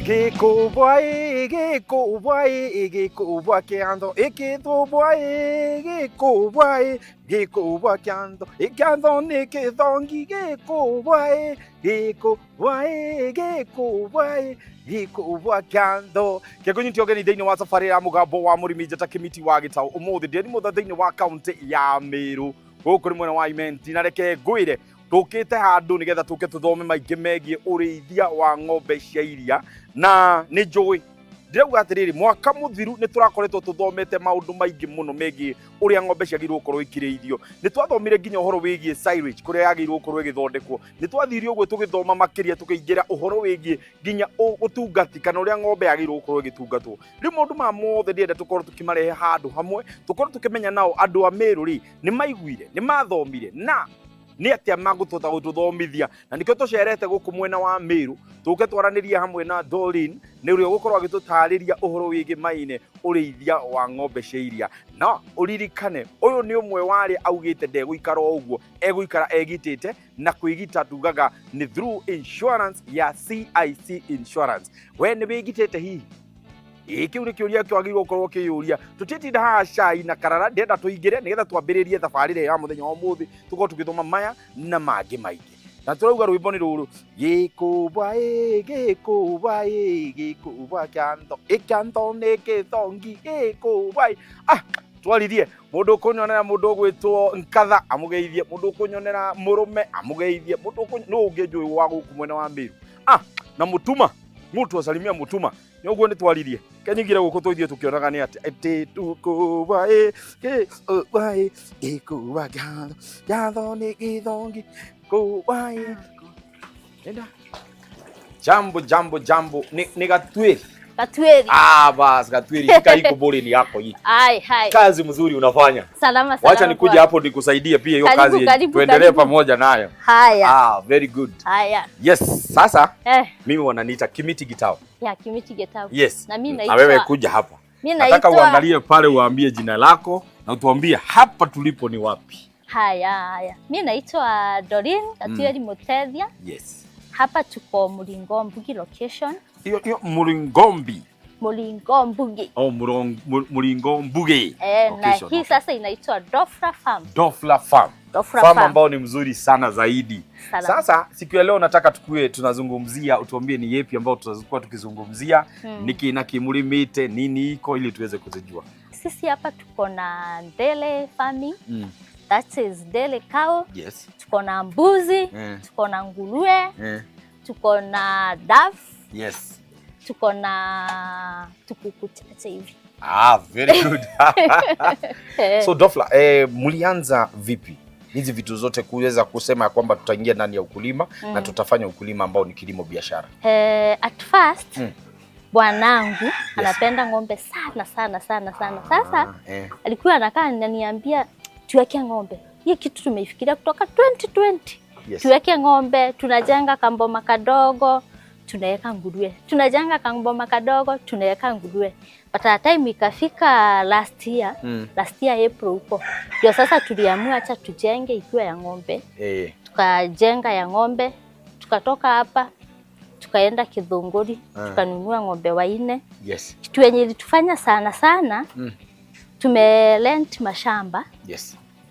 Geko boy, geko boy, geko boy kando, geko boy, geko boy, geko boy kando, kando neke dongi, geko boy, geko boy, geko boy, geko boy kando. Kegonyi tiogeni deini wa safari ya mugabo wa murimi jata kimiti wa gitao. Umuthi deni mutha deini wa county ya Meru. Gukuri mwena wa Imenti na reke ngwire tukite handu nigetha tuke tuthome maingi megie urithia wa ng'ombe cia iria na ni njui ndirauga atiriri mwaka muthiru ni turakoretwo tuthomete maundu maingi muno megie uria ng'ombe ciagirwo gukorwo ikirithio ni twathomire nginya uhoro wigie silage kuria yagirwo gukorwo igithondekwo ni twathirio gwe tugithoma makiria tukiingira uhoro wigie nginya utungati kana uria ng'ombe yagirwo gukorwo igitungatwo ri maundu ma mothe ndienda tukorwo tukimarehe handu hamwe tukorwo tukimenya nao andu a Meru ri ni maiguire ni mathomire na ni atia magutota gututhomithia na nikio tucerete guku mwena wa Meru tuke twaraniria hamwe na Doreen ni urio gukorwo agitutariria uhoro wigi maine urithia wa ng'ombe cia iria na uririkane uyu ni umwe wari augite ndeguikara uguo eguikara egitite na kwigita tugaga ni through insurance ya CIC insurance we ni wigitite hihi iki uri kiuria kiagirwo gukorwo kiyuria tutitinda haha cai na karara ndenda tuingire nigetha twambiririe thabarire ya muthenya wa muthi tuko tugithoma maya na mangi maingi na turauga rwimbo ni ruru gikuba kando ikando neke thongi gikuba twarithie mundu kunyonera mundu gwitwo nkatha amugeithie mundu kunyonera murume amugeithie mundu no ungenjui wa guku mwena wa Meru na mutuma mutu asalimia mutuma nyoguo ni twarithie kenyigire guku tuithie tukionaga ni ati tukuba gikuba kando ni githongi kuba enda jambo ni gatwiri bas gatwiri fika iko boli yako hii hai kazi mzuri unafanya salama wacha nikuja hapo nikusaidie pia hiyo kazi tuendelee pamoja nayo haya very good haya yes sasa mimi wananiita Kimiti Gitau Kimiti Gitau yes na mimi naitwa na wewe kuja hapa nataka uangalie pale uambie jina lako na utuambie hapa tulipo ni wapi haya mimi naitwa Doreen Atieri Mutethia yes hapa tuko Mulingombugi location hiyo Mulingombugi Mulingombugi na hii sasa inaitwa Dofla Farm ambao ni mzuri sana zaidi sasa siku ya leo nataka tukue tunazungumzia utuambie ni yepi ambao tutakuwa tukizungumzia niki na kimulimite nini iko ili tuweze kuzijua sisi hapa tuko na Ndele farming that is Ndele cow yes tuko na mbuzi tuko na nguruwe tuko na dove yes tuko na tukukucha hivi very good so Dofla mlianza vipi hizi vitu zote kuweza kusema kwamba tutaingia ndani ya ukulima na tutafanya ukulima ambao ni kilimo biashara at first bwanangu anapenda ng'ombe sana sasa alikuwa anakaa ananiambia tuweke ng'ombe hii kitu tumeifikiria kutoka 2020 tuweke ng'ombe tunajenga kamboma kadogo tunaweka nguruwe tunajenga kamboma kadogo tunaweka nguruwe but at time ikafika last year April huko ndio sasa tuliamua acha tujenge ikiwa ya ng'ombe tukajenga ya ng'ombe tukatoka hapa tukaenda Kidhunguri tukanunua ng'ombe wanne kitu yenye ilitufanya sana tumerent mashamba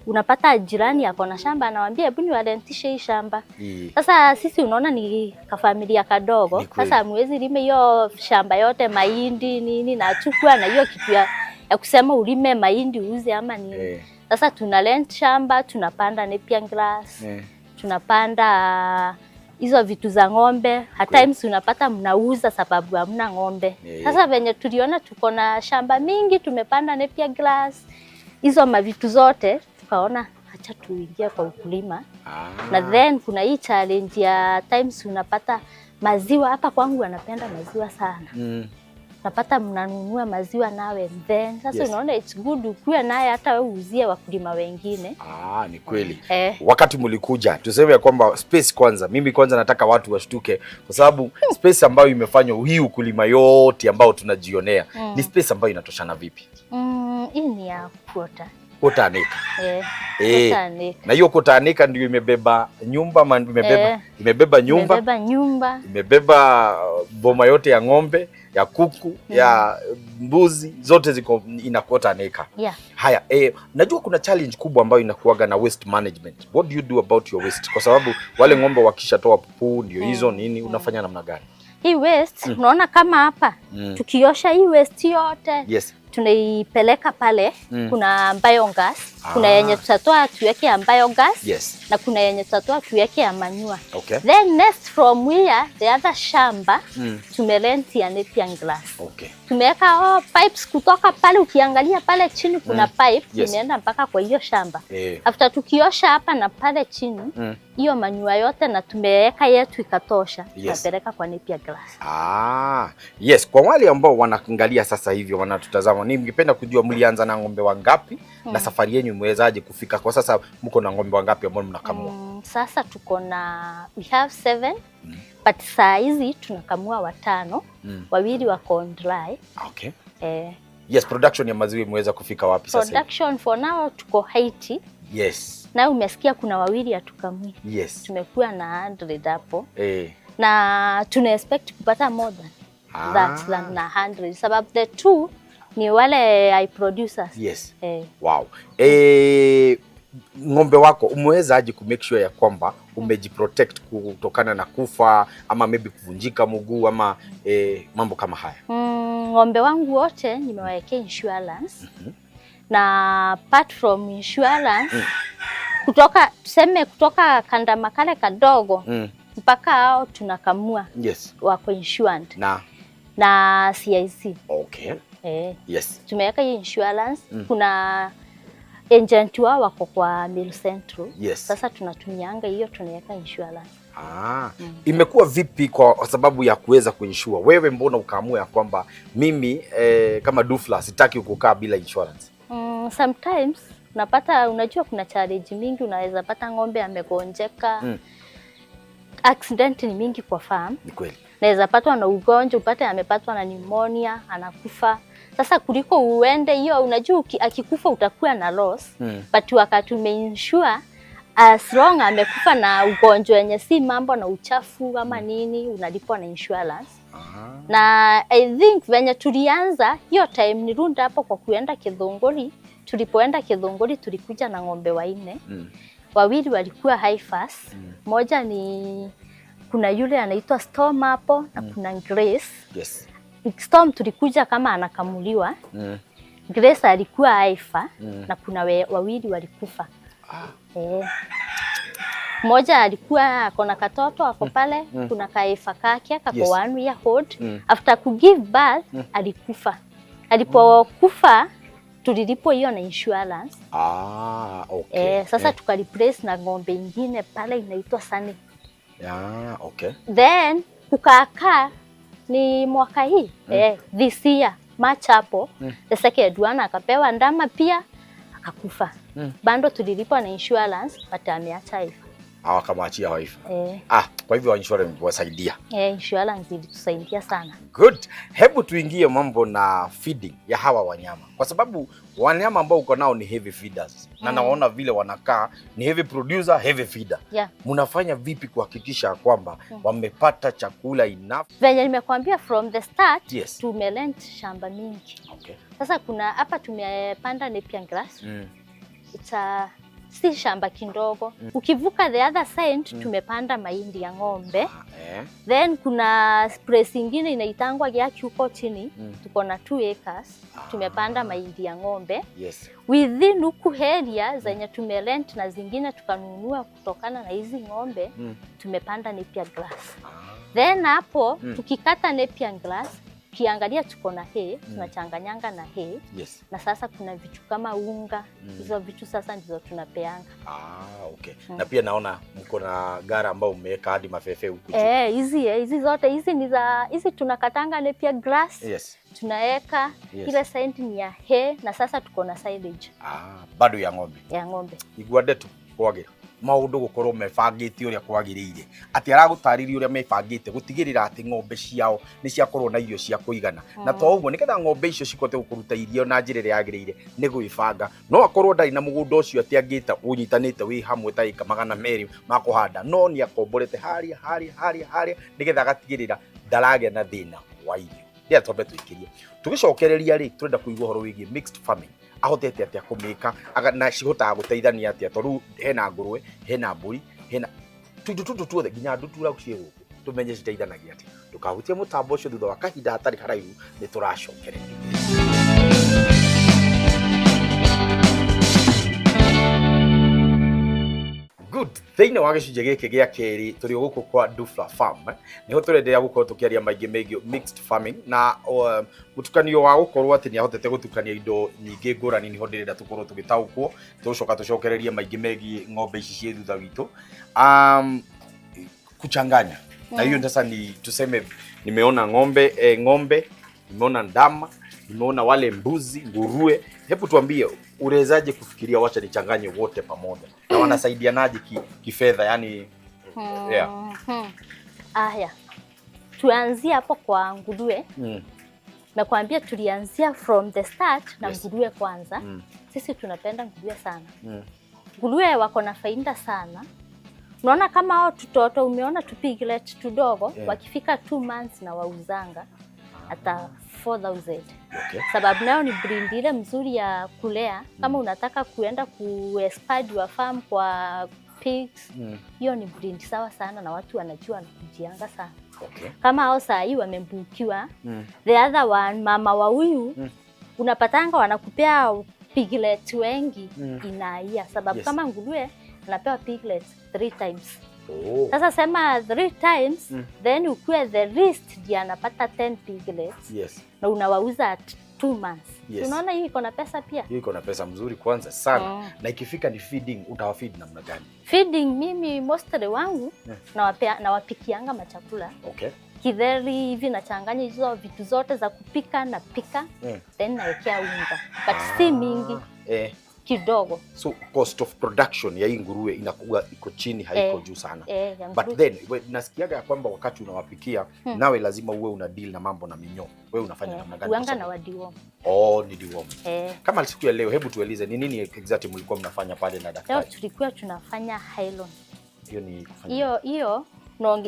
unapata jirani yako na shamba anawaambia hebu niwarentishe hii shamba sasa sisi unaona ni kafamilia kadogo sasa mwezi lime hiyo shamba yote mahindi nini na chukua na hiyo kitu ya kusema ulime mahindi uuze ama nini sasa tuna rent shamba tunapanda napier grass tunapanda hizo vitu za ng'ombe at times unapata mnauza sababu hamna ng'ombe sasa venye tuliona tuko na shamba mingi tumepanda napier grass hizo mavitu zote tukaona acha tuingie kwa ukulima na then kuna hii challenge ya times unapata maziwa hapa kwangu wanapenda maziwa sana napata mnanunua maziwa nawe then sasa unaona it's good ukuwe naye hata wewe uuzie wakulima wengine ni kweli wakati mlikuja tuseme ya kwamba space kwanza mimi kwanza nataka watu washtuke kwa sababu space ambayo imefanywa hii ukulima yote ambao tunajionea ni space ambayo inatoshana vipi hii ni ya quarter Kutanika. Kutanika. Na hiyo kutanika ndio imebeba nyumba ama imebeba nyumba. Imebeba boma yote ya ng'ombe, ya kuku, ya mbuzi, zote ziko inakutanika. Haya, najua kuna challenge kubwa ambayo inakuaga na waste management. What do you do about your waste? Kwa sababu wale ng'ombe wakishatoa pupu ndio hizo nini, unafanya namna gani? Hii waste unaona kama hapa tukiosha hii waste yote tunaipeleka pale. Kuna biogas, kuna yenye tutatoa tuweke ya biogas, na kuna yenye tutatoa tuweke ya manure. Then next from here the other shamba tumerent ya Napier grass. Tumeweka pipes kutoka pale, ukiangalia pale chini kuna pipe inaenda mpaka kwa hiyo shamba. After tukiosha hapa na pale chini hiyo manure yote na tumeweka yetu ikatosha, tunapeleka kwa Napier grass. Kwa wale ambao wanaangalia sasa hivi wanatutazama, ningependa kujua mlianza na ng'ombe wangapi na safari yenu imewezaje kufika kwa sasa? Mko na ng'ombe wangapi ambao mnakamua? Sasa tuko na we have 7 but saa hizi tunakamua 5, 2 wako on dry. Production ya maziwa imeweza kufika wapi sasa? Production for now tuko 80. Na umesikia kuna 2 hatukamui. Tumekuwa na 100 hapo. Na tuna expect kupata more than that than 100 sababu the 2 ni wale I producers. Wow. Ng'ombe wako umewezaje ku make sure ya kwamba umejiprotect kutokana na kufa ama maybe kuvunjika mguu ama mambo kama haya? Ng'ombe wangu wote nimewawekea insurance. Na apart from insurance kutoka tuseme kutoka kandama kale kadogo mpaka hao tunakamua wako insured na CIC. Tumeweka hiyo insurance. Kuna agent wao wako kwa Mill Central. Sasa tunatumianga hiyo, tunaweka insurance. Imekuwa vipi kwa sababu ya kuweza kuinsure? Wewe mbona ukaamua ya kwamba mimi kama Dufla sitaki kukaa bila insurance? Sometimes unapata, unajua kuna challenge mingi, unaweza pata ng'ombe amegonjeka. Accident ni mingi kwa farm. Ni kweli. Naweza patwa na ugonjwa, upate amepatwa na pneumonia, anakufa. Sasa kuliko uende hiyo, unajua akikufa utakuwa na loss. But wakati umeinsure as long amekufa na ugonjwa yenye si mambo na uchafu ama nini, unalipwa na insurance. Na I think venye tulianza hiyo time nirunda hapo kwa kuenda Kithunguri. Tulipoenda Kithunguri tulikuja na ng'ombe 4. 2 walikuwa high fast. Moja ni kuna yule anaitwa Storm hapo na kuna Grace. Storm tulikuja kama anakamuliwa. Grace alikuwa haifa na kuna 2 walikufa. Moja alikuwa akona katoto hapo pale, kuna kaifa kake kako 1 year old. After ku give birth alikufa. Alipokufa tulilipo hiyo na insurance. Sasa tukareplace na ng'ombe ingine pale inaitwa Sunny. Then kukakaa ni mwaka hii this year March hapo the second one akapewa ndama pia akakufa. Bando tulilipo na insurance but ameacha hivyo. Akamwachia wife. Kwa hivyo insurance wasaidia. Insurance ilitusaidia sana. Good. Hebu tuingie mambo na feeding ya hawa wanyama. Kwa sababu wanyama ambao uko nao ni heavy feeders. Na naona vile wanakaa ni heavy producer, heavy feeder. Mnafanya vipi kuhakikisha kwamba wamepata chakula enough? Venye nimekuambia from the start tumelent shamba mingi. Sasa kuna hapa tumepanda Napier grass. It's a si shamba kindogo. Ukivuka the other side tumepanda mahindi ya ng'ombe. Then kuna place ingine inaitangwa Gyaki huko chini. Tuko na 2 acres. Tumepanda mahindi ya ng'ombe. Within huku area zenye tumelent na zingine tukanunua kutokana na hizi ng'ombe, tumepanda Napier grass. Then hapo tukikata Napier grass, kiangalia tuko na hay, tunachanganyanga na hay. Na sasa kuna vitu kama unga, hizo vitu sasa ndizo tunapeanga. Na pia naona mko na gara ambao umeweka hadi mafefe huku. Hizi zote hizi tunakatanga Napier grass. Tunaweka ile side ni ya hay na sasa tuko na silage. Bado ya ng'ombe. Ya ng'ombe. Igwade tu kwage. maundu gukorwo mebangite uria kwagirire ati aragutariria uria mebangite gutigirira ati ng'ombe ciao ni ciakorwo na irio cia kuigana na to uguo niketha ng'ombe icio cikote gukuruta irio na njira iria yagirire ni gwibanga no akorwo ndari na mugunda ucio ati angita unyitanite wi hamwe ta ika 200 ma kuhanda no ni akomborete haria niketha gatigirira ndaragia na thina wa irio ndia tombe tuikirie tugicokereria ri turenda kuigua horo wigi mixed farming ahotete atia kumika na cihotaga guteithania atia toru hena ngurwe hena mburi hena tutu tuothe nginya ndutura gucie guku tumenye citeithanagia atia tukahutia mutambo ucio thutha wa kahinda hatari haraihu ni turacokereria. Good. Thiini wa gicunje giki gia keri turi guku kwa Dufla Farm niho turenderea gukorwo tukiaria maingi mixed farming na mutukanio wa gukorwo ati ni ahotete gutukania indo nyingi ngurani niho ndirenda tukorwo tugitaukwo tucoka tucokereria maingi ng'ombe ici cie thutha witu kuchanganya na hiyo sasa ni tuseme nimeona ng'ombe nimeona ndama nimeona wale mbuzi nguruwe. Hebu tuambie urezaje kufikiria wacha nichanganye wote pamoja na wanasaidianaje kifedha yani Aya, tuanzie hapo kwa nguruwe. Nakwambia tulianzia from the start na nguruwe kwanza. Sisi tunapenda nguruwe sana. Nguruwe wako na faida sana. Unaona kama hao tutoto umeona tupiglet tudogo wakifika 2 months na wauzanga hata 4,000. Sababu nayo ni breed ile mzuri ya kulea. Kama unataka kuenda expand your farm kwa pigs, hiyo ni breed sawa sana na watu wanajua na kujianga sana. Kama hao saa hii wamembukiwa, the other one mama wa huyu unapatanga wanakupea piglet wengi inaia sababu kama nguruwe anapewa piglet 3 times. Sasa sema 3 times then ukue the least dia anapata 10 piglets. Na unawauza at 2 months. Unaona hii iko na pesa pia. Hii iko na pesa mzuri kwanza sana. Na ikifika ni feeding utawafeed namna gani? Feeding mimi mostly wangu na wapikianga machakula. Kidheri hivi nachanganya hizo vitu zote za kupika na pika then nawekea unga. But si mingi. Kidogo. So cost of production ya hii nguruwe inakuwa iko chini haiko juu sana. But then nasikiaga ya kwamba wakati unawapikia nawe lazima uwe una deal na mambo na minyoo. Wewe unafanya namna gani? Uanga na wadiworm. Ni deworm. Kama siku ya leo hebu tueleze ni nini exactly mlikuwa mnafanya pale na daktari? Leo tulikuwa tunafanya Hylon. Hiyo ni kufanya. Hiyo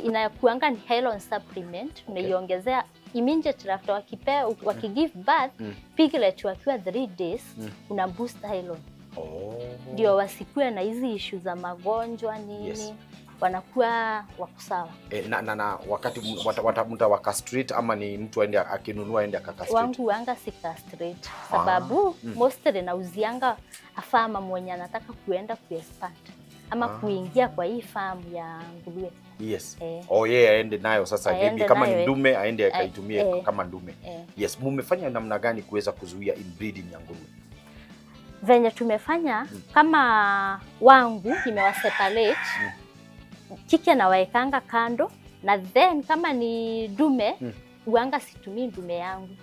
inakuanga ni Hylon supplement unaiongezea immediately after wakigive birth piglet wakiwa 3 days una boost Hylon. Ndio wasikue na hizi issue za magonjwa nini wanakuwa wako sawa. Na wakati watamuta wakastrate ama ni mtu aende akinunua aende akakastrate? Wangu wanga si castrate sababu mostly nauzianga afama mwenye anataka kuenda kuexpand ama kuingia kwa hii farm ya nguruwe. Aende nayo sasa maybe kama ni ndume aende akaitumie kama ndume. Mumefanya namna gani kuweza kuzuia inbreeding ya nguruwe? Venye tumefanya kama wangu nimewaseparate kike na waekanga kando na then kama ni dume uanga situmii dume yangu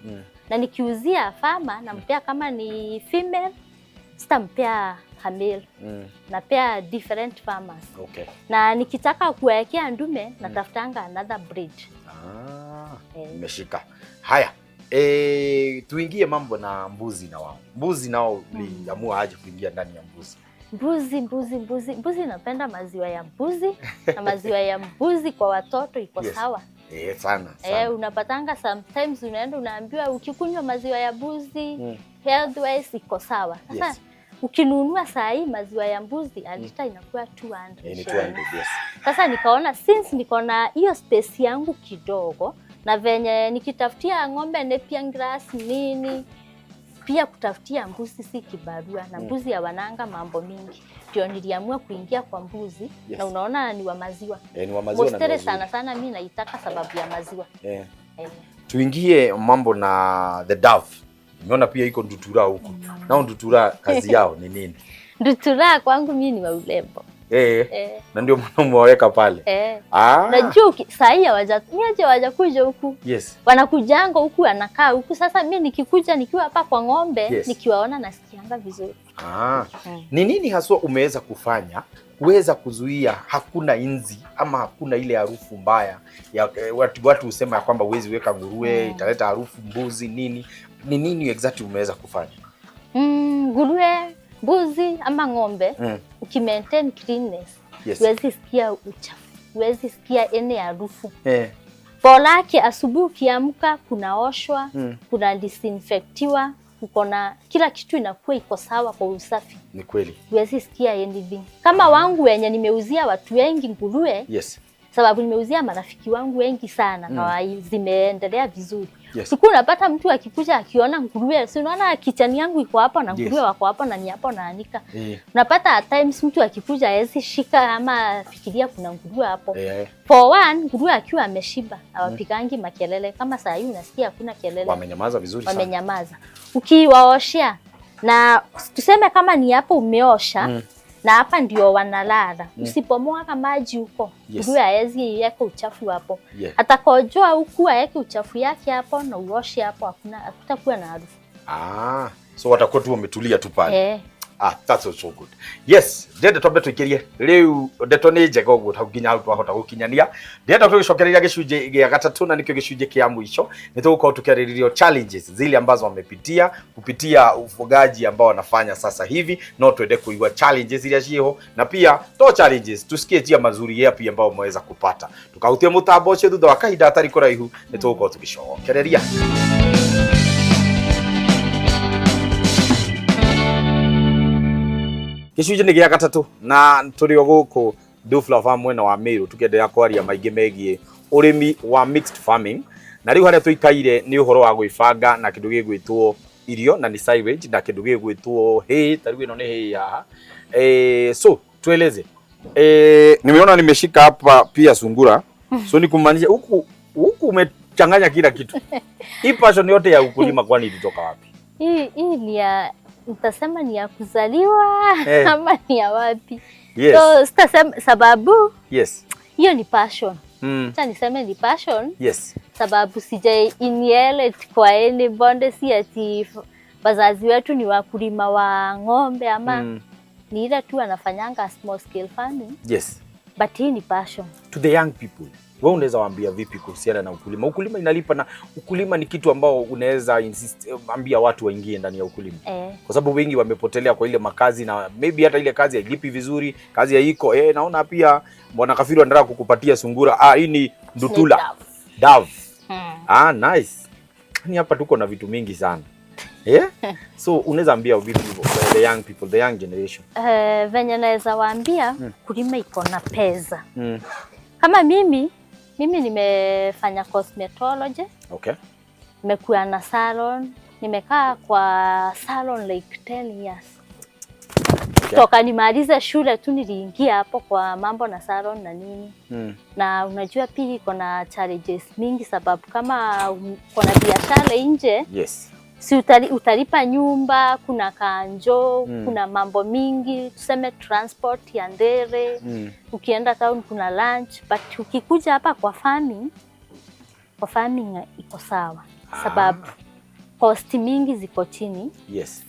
na nikiuzia farmer nampea kama ni female sitampea male napea different farmers. Na nikitaka kuwekea ndume natafutanga another breed. Nimeshika. Haya. Tuingie mambo na mbuzi na wao. Mbuzi nao uliamua aje kuingia ndani ya mbuzi? Mbuzi napenda maziwa ya mbuzi na maziwa ya mbuzi kwa watoto iko sawa. Sana. Unapatanga sometimes unaenda unaambiwa ukikunywa maziwa ya mbuzi health wise iko sawa. Sasa ukinunua saa hii maziwa ya mbuzi alita inakuwa 200. Sasa nikaona since niko na hiyo space yangu kidogo na venye nikitafutia ng'ombe Napier grass nini pia kutafutia mbuzi si kibarua na mbuzi ya wananga mambo mingi. Ndio niliamua kuingia kwa mbuzi na unaona ni wa maziwa. Ni wa maziwa na sana mimi naitaka sababu ya maziwa. Tuingie mambo na the dove. Nimeona pia iko ndutura huko. Nao ndutura kazi yao ni nini? Ndutura kwangu mimi ni wa urembo. Na ndio maana mwaweka pale. Najua saa hii hawajakuja huku. Wanakujanga huku anakaa huku. Sasa mimi nikikuja nikiwa hapa kwa ng'ombe nikiwaona nasikianga vizuri. Ni nini haswa umeweza kufanya kuweza kuzuia hakuna inzi ama hakuna ile harufu mbaya ya watu husema ya kwamba huwezi weka nguruwe italeta harufu, mbuzi nini? Ni nini exactly umeweza kufanya? Nguruwe, mbuzi ama ng'ombe ukimaintain cleanness huwezi sikia uchafu, huwezi sikia ene harufu. Polake asubuhi ukiamka kunaoshwa, kuna disinfectiwa, uko na kila kitu inakuwa iko sawa kwa usafi. Ni kweli. Huwezi sikia anything. Kama wangu wenye nimeuzia watu wengi nguruwe, sababu nimeuzia marafiki wangu wengi sana na zimeendelea vizuri. Siku unapata mtu akikuja akiona nguruwe, si unaona kichani yangu iko hapo na nguruwe wako hapo na ni hapo naanika. Unapata at times mtu akikuja hawezi shika ama fikiria kuna nguruwe hapo. For one, nguruwe akiwa ameshiba hawapigangi makelele. Kama saa hii unasikia hakuna kelele. Wamenyamaza vizuri sana. Wamenyamaza. Ukiwaoshea na tuseme kama ni hapo umeosha na hapa ndio wanalala. Usipomwaga maji huko, nguruwe hawezi yeka uchafu hapo. Atakojoa huku aweke uchafu yake hapo na uoshe hapo, hakutakuwa na harufu. So watakuwa tu wametulia tu pale. That's also good. Yes, ndenda twambe twikirie riu ndeto ni njega uguo tauginya hau twahota gukinyania. Ndenda tugicokereria gicunje gia gatatu na nikio gicunje kia mwisho. Nitugukorwo tukiariririo challenges zile ambazo wamepitia kupitia ufugaji ambao wanafanya sasa hivi, no twende kuigua challenges iria ciho na pia to challenges tusikie tia mazuri yapi ambao mweza kupata. Tukahutie mutambo ucio thutha wa kahinda atari kuraihu nitugukorwo tugicokereria. Gicunje ni gia gatatu na turi guku Dufla Farm mwena wa Meru tukiendelea kwaria maingi megie urimi wa mixed farming na riu haria tuikaire ni uhoro wa gwibanga na kindu gigwitwo irio na ni silage na kindu gigwitwo hay tariu ino ni hay haha. So tueleze nimeona nimeshika hapa pia sungura so ni kumaanisha huku umechanganya kila kitu. Hii passion yote ya ukulima kwani ilitoka wapi? Hii ni ya nitasema ni ya kuzaliwa ama ni ya wapi? So sitasema sababu hiyo ni passion. Acha niseme ni passion. Sababu sija inherit kwa any bonde, si ati wazazi wetu ni wakulima wa ng'ombe ama ni ile tu anafanyanga small scale farming. But hii ni passion. To the young people, wewe unaweza waambia vipi kuhusiana na ukulima? Ukulima inalipa na ukulima ni kitu ambao unaweza ambia watu waingie ndani ya ukulima. Kwa sababu wengi wamepotelea kwa ile makazi na maybe hata ile kazi hailipi vizuri, kazi haiko. Naona pia Bwana Kafiru anataka kukupatia sungura. Hii ni ndutula. Dove. Nice. Ni hapa tuko na vitu mingi sana. So unaweza ambia vipi the young people, the young generation? Venye naweza waambia kulima iko na pesa. Kama mimi nimefanya cosmetology. Nimekuwa na salon, nimekaa kwa salon like 10 years. Toka nimalize shule tu niliingia hapo kwa mambo na salon na nini. Na unajua pia iko na challenges mingi sababu kama uko na biashara nje, si utalipa nyumba, kuna kanjo, kuna mambo mingi, tuseme transport ya ndere, ukienda town kuna lunch, but ukikuja hapa kwa farming iko sawa. Sababu cost mingi ziko chini.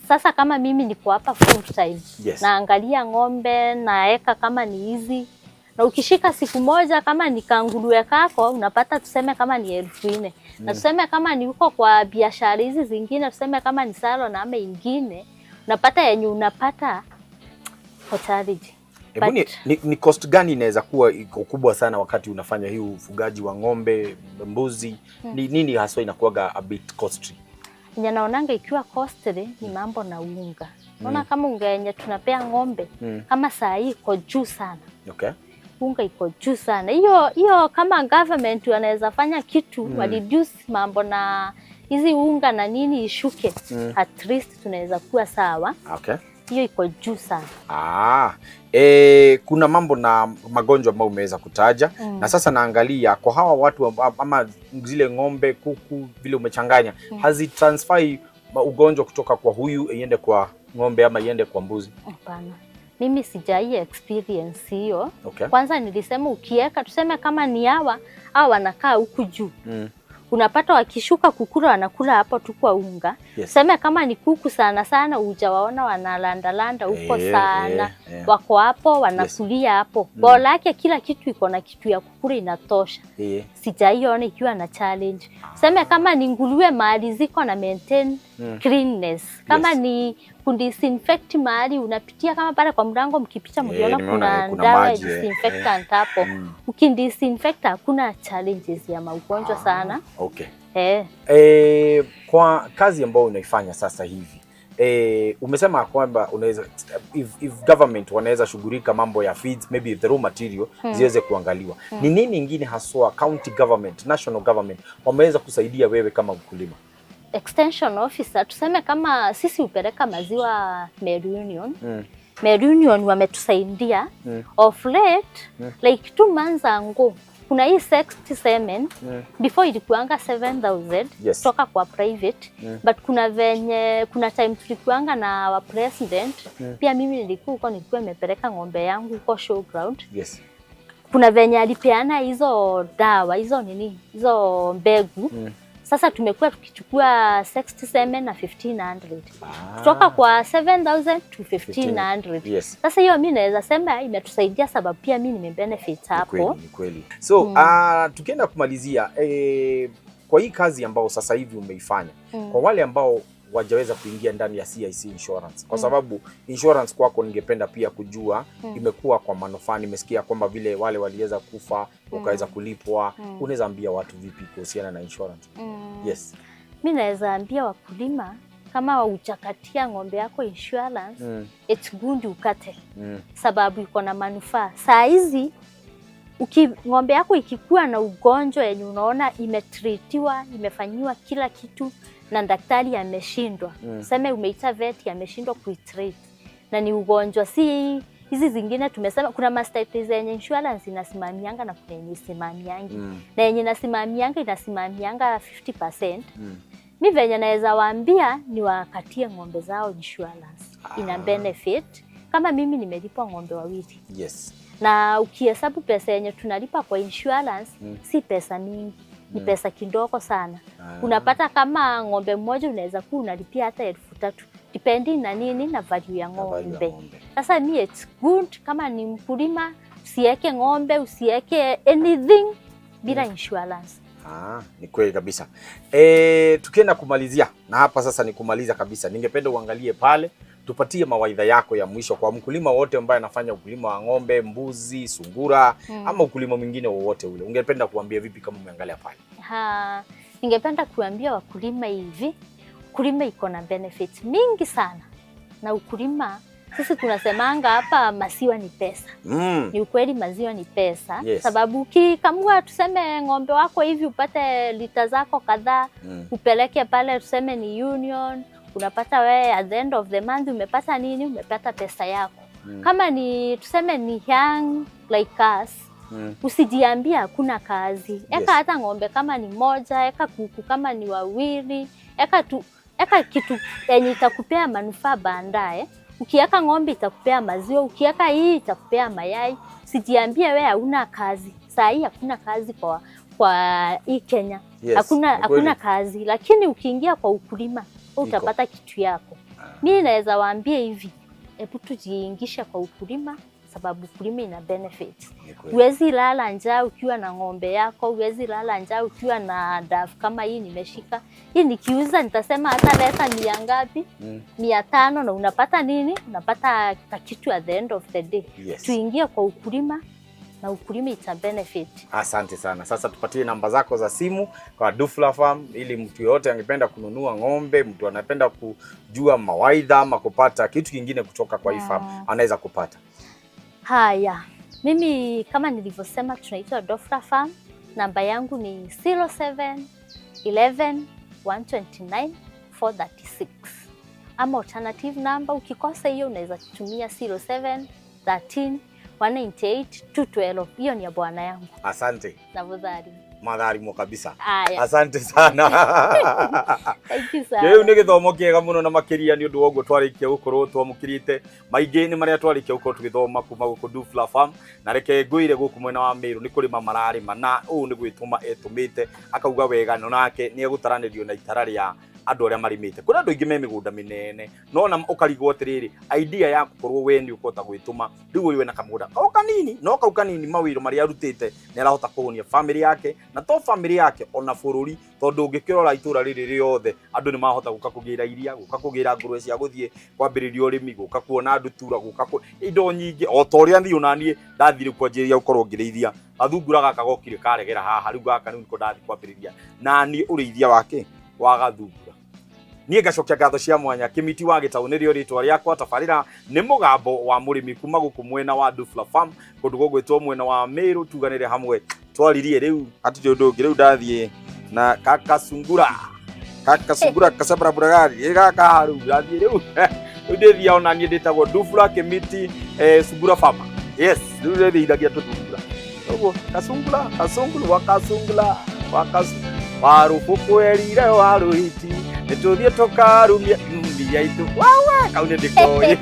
Sasa kama mimi niko hapa full time, naangalia ng'ombe, naeka kama ni hizi. Na ukishika siku moja kama ni kanguruwe kako, unapata tuseme kama ni 4,000. Na tuseme kama ni uko kwa biashara hizi zingine, tuseme kama ni salon ama ingine, unapata yenye unapata hoteliji. Ni cost gani inaweza kuwa iko kubwa sana wakati unafanya hii ufugaji wa ng'ombe, mbuzi? Nini haswa inakuwaga a bit costly? Naonanga ikiwa costly ni mambo na unga. Unaona kama unga yenye tunapea ng'ombe kama saa hii iko juu sana. Unga iko juu sana. Hiyo kama government wanaweza fanya kitu wa reduce mambo na hizi unga na nini ishuke. At least tunaweza kuwa sawa. Hiyo iko juu sana. Kuna mambo na magonjwa ambayo umeweza kutaja. Na sasa naangalia kwa hawa watu ama zile ng'ombe, kuku vile umechanganya, hazitransfer ugonjwa kutoka kwa huyu iende kwa ng'ombe ama iende kwa mbuzi? Hapana. Mimi sijai experience hiyo. Kwanza nilisema ukieka tuseme kama ni hawa wanakaa huku juu. Unapata wakishuka kukula wanakula hapo tu kwa unga. Sema kama ni kuku sana sana hujawaona wanalanda huko sana. Wako hapo wanakulia hapo. Bola yake kila kitu iko na kitu ya kukula inatosha. Sijaiona ikiwa na challenge. Sema kama ni nguruwe mahali ziko na maintain cleanness. Kama ni kudisinfect mahali unapitia kama pale kwa mlango mkipita mkiona kuna dawa ya disinfectant hapo. Ukidisinfect hakuna challenges ya magonjwa sana. Okay. Kwa kazi ambayo unaifanya sasa hivi, umesema kwamba unaweza if government wanaweza shughulika mambo ya feeds, maybe the raw material ziweze kuangaliwa. Ni nini ingine haswa county government, national government wameweza kusaidia wewe kama mkulima? Extension officer, tuseme kama sisi upeleka maziwa Meru Union. Meru Union wametusaidia of late like 2 months ago. Kuna hii 67 before ilikuanga 7,000 toka kwa private but kuna time tulikuanga na wa president pia mimi nilikuwa nimepeleka ng'ombe yangu huko showground. Kuna venye alipeana hizo dawa hizo mbegu. Sasa tumekuwa tukichukua 67 na 1,500 kutoka kwa 7,000 to 1,500. Sasa hiyo mimi naweza sema imetusaidia sababu pia mimi nimebenefit hapo. Ni kweli. So tukienda kumalizia kwa hii kazi ambao sasa hivi umeifanya, kwa wale ambao wajaweza kuingia ndani ya CIC Insurance, kwa sababu insurance kwako ningependa pia kujua imekuwa kwa manufaa. Nimesikia kwamba vile wale waliweza kufa ukaweza kulipwa. Unaweza ambia watu vipi kuhusiana na insurance? Yes. Mimi naweza ambia wakulima kama uchakatia ng'ombe yako insurance, it's good ukate. Sababu iko na manufaa. Saa hizi ng'ombe yako ikikuwa na ugonjwa yenye unaona imetritiwa, imefanyiwa kila kitu na daktari ameshindwa. Sema umeita vet ameshindwa kuitreat. Na ni ugonjwa si hizi zingine tumesema kuna master zenye insurance inasimamianga na kuna yenye isimamiangi. Na yenye inasimamianga 50%. Mimi venye naweza waambia ni wakatie ng'ombe zao insurance. Ina benefit. Kama mimi nimelipwa ng'ombe 2. Na ukihesabu pesa yenye tunalipa kwa insurance si pesa mingi. Ni pesa kidogo sana. Unapata kama ng'ombe mmoja unaweza kuwa unalipia hata 3,000 depending na nini na value ya ng'ombe. Sasa mimi it's good kama ni mkulima usiweke ng'ombe, usiweke anything bila insurance. Ni kweli kabisa. Tukienda kumalizia na hapa sasa ni kumaliza kabisa. Ningependa uangalie pale tupatie mawaidha yako ya mwisho kwa mkulima wote ambaye anafanya ukulima wa ng'ombe, mbuzi, sungura ama ukulima mwingine wowote ule. Ungependa kuambia vipi kama umeangalia pale? Ningependa kuambia wakulima hivi, ukulima iko na benefits mingi sana. Na ukulima sisi tunasemanga hapa maziwa ni pesa. Ni ukweli maziwa ni pesa. Sababu ukikamua tuseme ng'ombe wako hivi upate lita zako kadhaa, upeleke pale tuseme ni Union, unapata wewe at the end of the month umepata nini? Umepata pesa yako. Kama ni tuseme ni young like us, usijiambia hakuna kazi. Eka hata ng'ombe kama ni moja, eka kuku kama ni 2, eka kitu yenye itakupea manufaa baadaye. Ukiweka ng'ombe itakupea maziwa, ukiweka hii itakupea mayai. Usijiambie wewe hauna kazi. Saa hii hakuna kazi kwa hii Kenya. Hakuna kazi, lakini ukiingia kwa ukulima utapata kitu yako. Mimi naweza waambia hivi, hebu tujiingisha kwa ukulima sababu ukulima ina benefits. Huwezi lala njaa ukiwa na ng'ombe yako, huwezi lala njaa ukiwa na dafu kama hii nimeshika. Hii nikiuza nitasema hata leta 100 ngapi? 500 na unapata nini? Unapata kitu at the end of the day. Tuingie kwa ukulima na ukulima ita benefit. Asante sana. Sasa tupatie namba zako za simu kwa Dufla Farm ili mtu yote angependa kununua ng'ombe, mtu anapenda kujua mawaidha ama kupata kitu kingine kutoka kwa hii farm, anaweza kupata. Haya. Mimi kama nilivyosema tunaitwa Dufla Farm. Namba yangu ni 07 11 129 436. Ama alternative number ukikosa hiyo unaweza kutumia 07 13 198 212. Hiyo ni ya bwana yangu. Asante. Navudhari. matharimo kabisa. Asante sana. Thank you sana. Rĩu nĩ gĩthomo kĩega mũno na makĩria nĩ ũndũ wa ũguo twarĩkia gũkorwo twamũkĩrĩte maingĩ nĩ marĩa twarĩkia gũkorwo tũgĩthoma kuma gũkũ Dufla Farm, na reke ngwĩre gũkũ mwena wa Meru nĩ kũrĩma mararĩma, na ũũ nĩ gwĩtũma etũmĩte akauga wega nake nĩ egũtaranĩrio na itara rĩa andũ arĩa marimĩte. Kũrĩ andũ aingĩ me mĩgũnda mĩnene no na ũkarigwo atĩrĩrĩ, idea ya gũkorwo we nĩ ũkũhota gwĩtũma rĩu ũyũ na kamũgũnda o kanini, no kau kanini mawĩra marĩa arutĩte nĩ arahota kũhonia family yake, na to family yake ona bũrũri, tondũ ũngĩkĩrora itũra rĩrĩ rĩothe andũ nĩ mahota gũka kũgĩra iria, gũka kũgĩra ngũrwe cia gũthiĩ kwambĩrĩria ũrĩmi, gũka kuona ndutura, gũka indo nyingĩ, o ta ũrĩa niĩ ona niĩ ndathire kwanjĩrĩria gũkorwo ngĩrĩithia gathungura gaka gokire karegera haha, rĩu gaka nĩko ndathie kwambĩrĩria na niĩ ũrĩithia wake wa gathungura. Niĩ ngacokia ngatho cia mwanya Kĩmiti wa Gĩtaũ nĩrĩo rĩtwa rĩakwa. Tabarĩra nĩ mũgambo wa mũrĩmi kuma gũkũ mwena wa Dufla Farm, kũndũ gũgwĩtwo mwena wa Meru. Tuganĩre hamwe twaririe rĩu hatirĩ ũndũ ũngĩ. Rĩu ndathiĩ na kakasungura kasabra buragari gaka rĩu ndathiĩ rĩu ndĩthia ona niĩ ndĩtagwo Dufla Kĩmiti Sungura Farmer. Yes, rĩu ndĩthiithagia tũthungura ũguo kasungula warufuku erire waruhiti nĩtũthiĩ tũkarumia mbia itũ. Wawe kau nĩ ndĩkoĩ.